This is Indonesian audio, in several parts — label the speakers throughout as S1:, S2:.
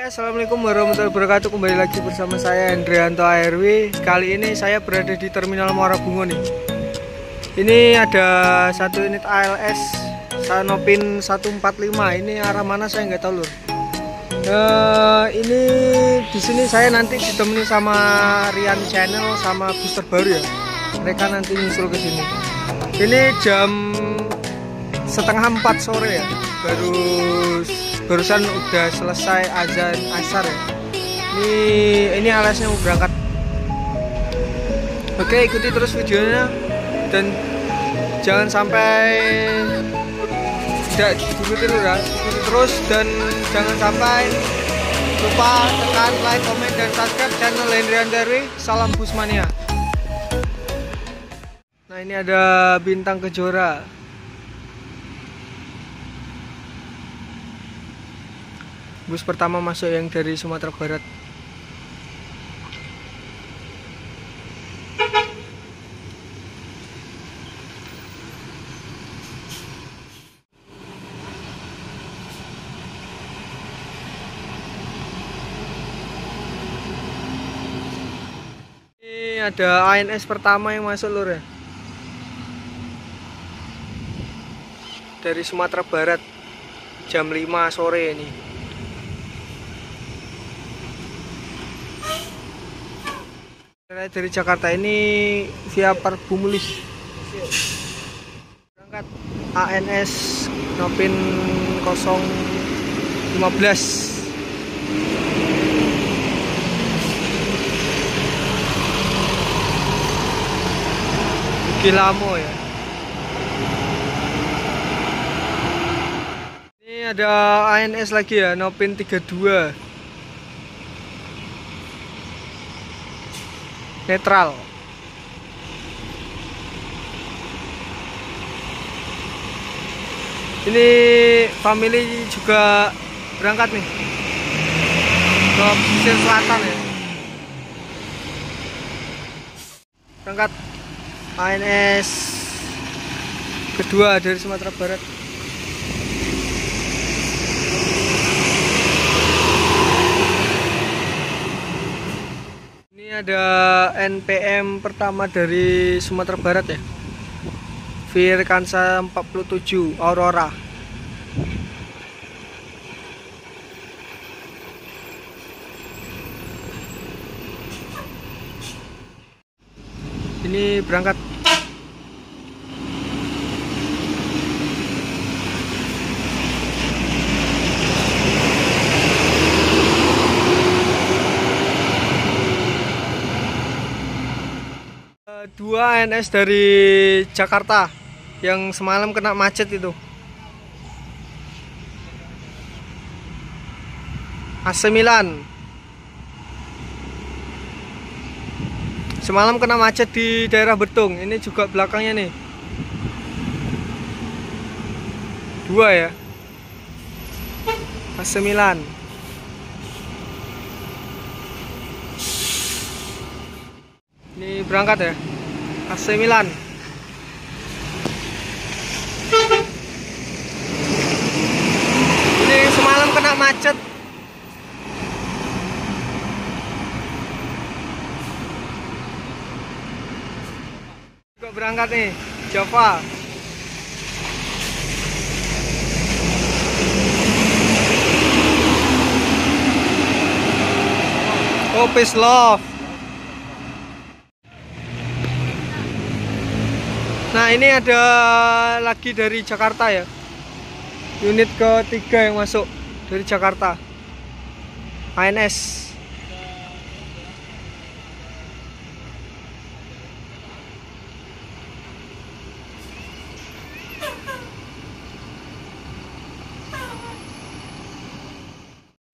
S1: Assalamualaikum warahmatullahi wabarakatuh. Kembali lagi bersama saya Hendrianto ARW. Kali ini saya berada di Terminal Muara Bungo nih. Ini ada satu unit ALS Sanopin 145. Ini arah mana saya nggak tahu lur. Ini di sini saya nanti ditemani sama Rian Channel sama booster baru ya. Mereka nanti nyusul ke sini. Ini jam setengah 4 sore ya. Barusan udah selesai azan asar ya. Ini alasnya mau berangkat. Oke, ikuti terus videonya dan jangan sampai tidak diikuti dulu ya. Ikuti terus dan jangan sampai lupa tekan like, komen dan subscribe channel Hendrianto ARW. Salam Busmania. Nah, ini ada Bintang Kejora. Bus pertama masuk yang dari Sumatera Barat. Ini ada ANS pertama yang masuk lur ya. Dari Sumatera Barat jam 5 sore ini. Dari Jakarta ini via Parabumulis. Berangkat ANS Nopin 015. Gilamo ya. Ini ada ANS lagi ya, Nopin 32. Netral. Ini family juga berangkat nih ke pesisir selatan ya. Berangkat ANS kedua dari Sumatera Barat. Ada NPM pertama dari Sumatera Barat ya, Virkansa 47 Aurora. Ini berangkat. Dua ANS dari Jakarta yang semalam kena macet itu. AC Milan semalam kena macet di daerah Betung. Ini juga belakangnya nih. Dua ya. AC Milan. Ini berangkat ya. AC Milan. Ini semalam kena macet. Juga berangkat nih, Java. Oh, peace love. Nah, ini ada lagi dari Jakarta ya. Unit ketiga yang masuk dari Jakarta. ANS.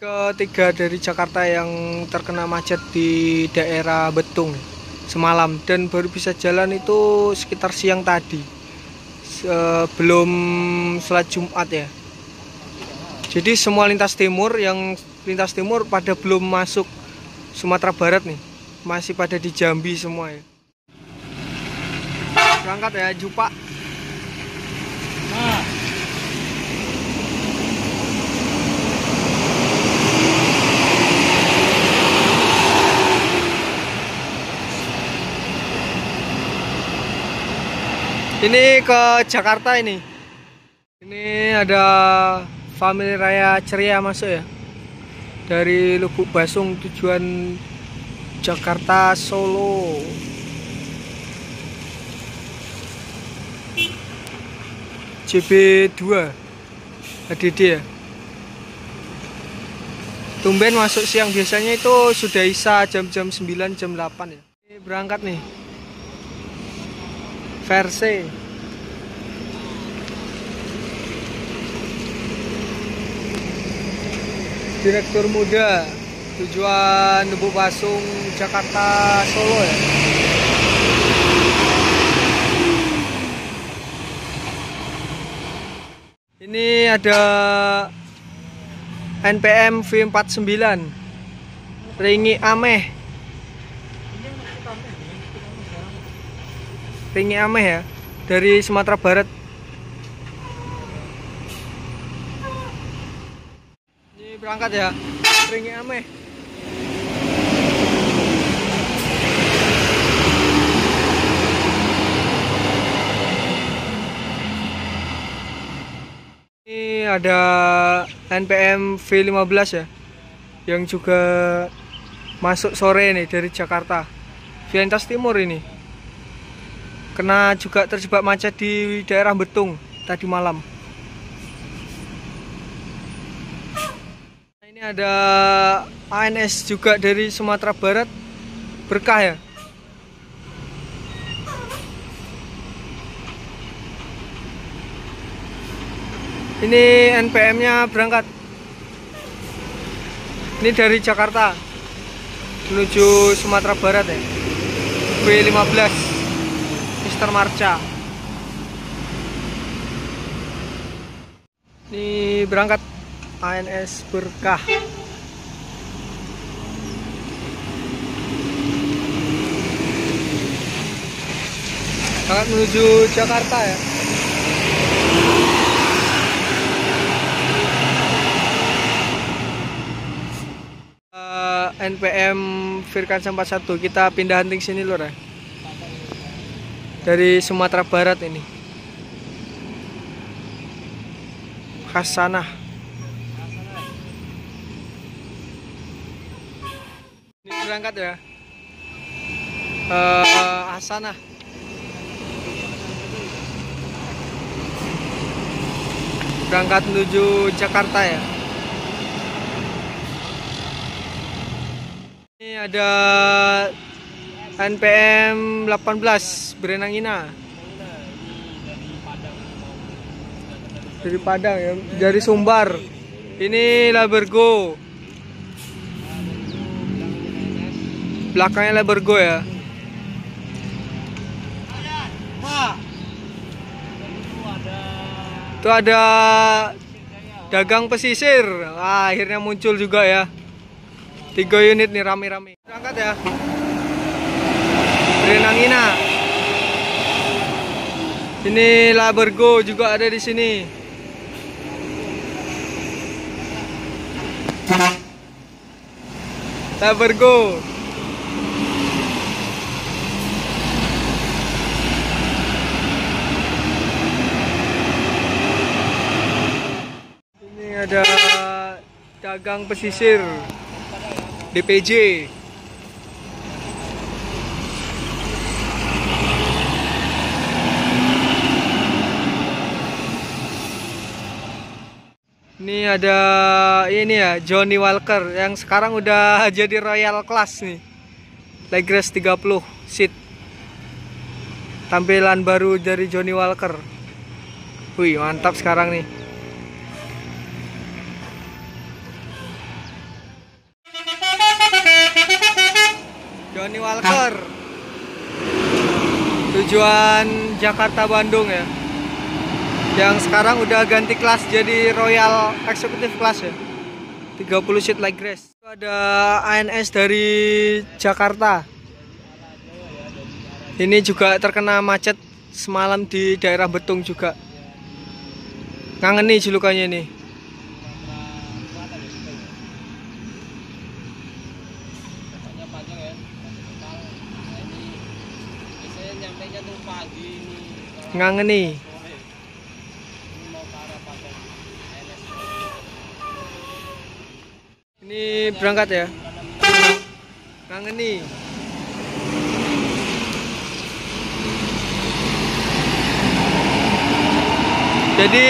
S1: Ketiga dari Jakarta yang terkena macet di daerah Betung semalam dan baru bisa jalan itu sekitar siang tadi, sebelum sholat Jumat ya. Jadi semua lintas timur pada belum masuk Sumatera Barat nih, masih pada di Jambi semua ya. Berangkat ya Jupa. Nah. Ini ke Jakarta ini. Ini ada Family Raya Ceria masuk ya. Dari Lubuk Basung tujuan Jakarta Solo. JB2 HDD ya. Tumben masuk siang, biasanya itu sudah isa jam-jam 9 jam 8 ya. Ini berangkat nih. Versi Direktur Muda tujuan Lubuk Basung Jakarta Solo ya. Ini ada NPM V49 Ringi Ameh. Ringi Ameh ya, dari Sumatera Barat. Ini berangkat ya, Ringi Ameh. Ini ada NPM V15 ya, yang juga masuk sore nih dari Jakarta via lintas timur ini. Kena juga terjebak macet di daerah Betung tadi malam. Nah, ini ada ANS juga dari Sumatera Barat, Berkah ya. Ini NPM-nya berangkat. Ini dari Jakarta menuju Sumatera Barat ya. V15 Mister Marca. Ini berangkat ANS Berkah. Berangkat menuju Jakarta ya. NPM Virkansa 41, kita pindah hunting sini lur ya. Dari Sumatera Barat ini. Hasanah. Ini berangkat ya. Hasanah. Berangkat menuju Jakarta ya. Ini ada NPM 18 Berenangina. Dari Padang ya, dari Sumbar. Ini Labergo. Belakangnya Labergo ya. Itu ada dagang pesisir. Wah, akhirnya muncul juga ya. 3 unit nih rame-rame. Berangkat ya. Berenangina. Ini Labergo juga ada di sini. Labergo. Ini ada dagang pesisir. DPJ. Ini ada ini ya, Johnny Walker yang sekarang udah jadi Royal Class nih. Legrass 30 seat. Tampilan baru dari Johnny Walker. Wih, mantap sekarang nih. Johnny Walker tujuan Jakarta Bandung ya, yang sekarang udah ganti kelas jadi Royal Executive Class ya, 30 seat Legrass. Ada ANS dari Jakarta, ini juga terkena macet semalam di daerah Betung juga. Ngangeni julukannya ini. ngangeni. Ini berangkat ya, ngangeni. Jadi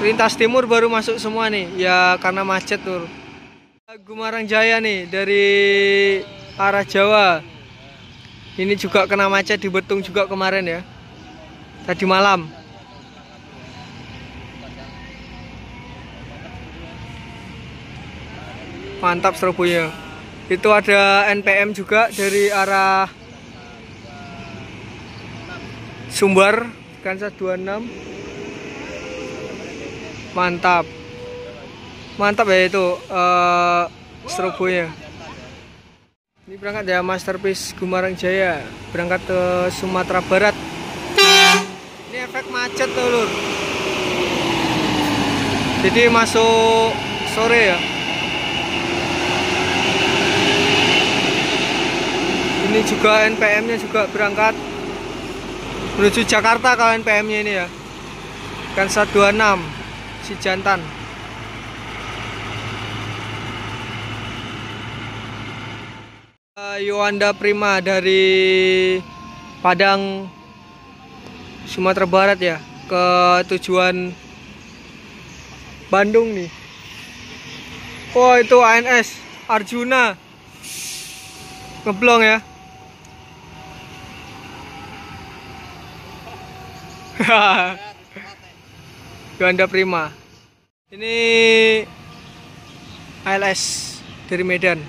S1: lintas timur baru masuk semua nih ya, karena macet tuh. Gumarang Jaya nih dari arah Jawa. Ini juga kena macet di Betung juga kemarin ya, tadi malam. Mantap Surabaya. Itu ada NPM juga dari arah Sumbar, Kansas 26. Mantap. Mantap ya itu Surabaya. Ini berangkat ya Masterpiece Gumarang Jaya, berangkat ke Sumatera Barat. Ini efek macet tuh lur. Jadi masuk sore ya. Ini juga NPM-nya juga berangkat menuju Jakarta kalau NPM-nya ini ya. Kansas 26 Cijantan. Yuanda Prima dari Padang Sumatera Barat ya, ke tujuan Bandung nih. Oh itu ANS Arjuna ngeblong ya. Yuanda Prima. Ini ALS dari Medan.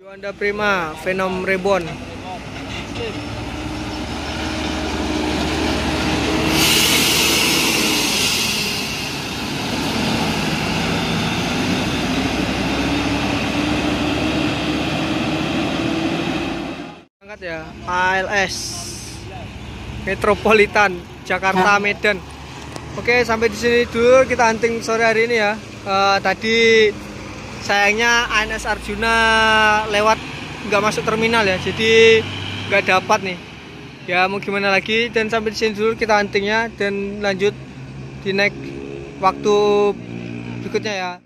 S1: Yuanda Prima, Venom Reborn. Angkat ya, ALS Metropolitan Jakarta Medan. Oke, sampai di sini dulu kita hunting sore hari ini ya. Tadi sayangnya ANS Arjuna lewat nggak masuk terminal ya, jadi nggak dapat nih. Ya mau gimana lagi, dan sampai di sini dulu kita huntingnya, dan lanjut di next waktu berikutnya ya.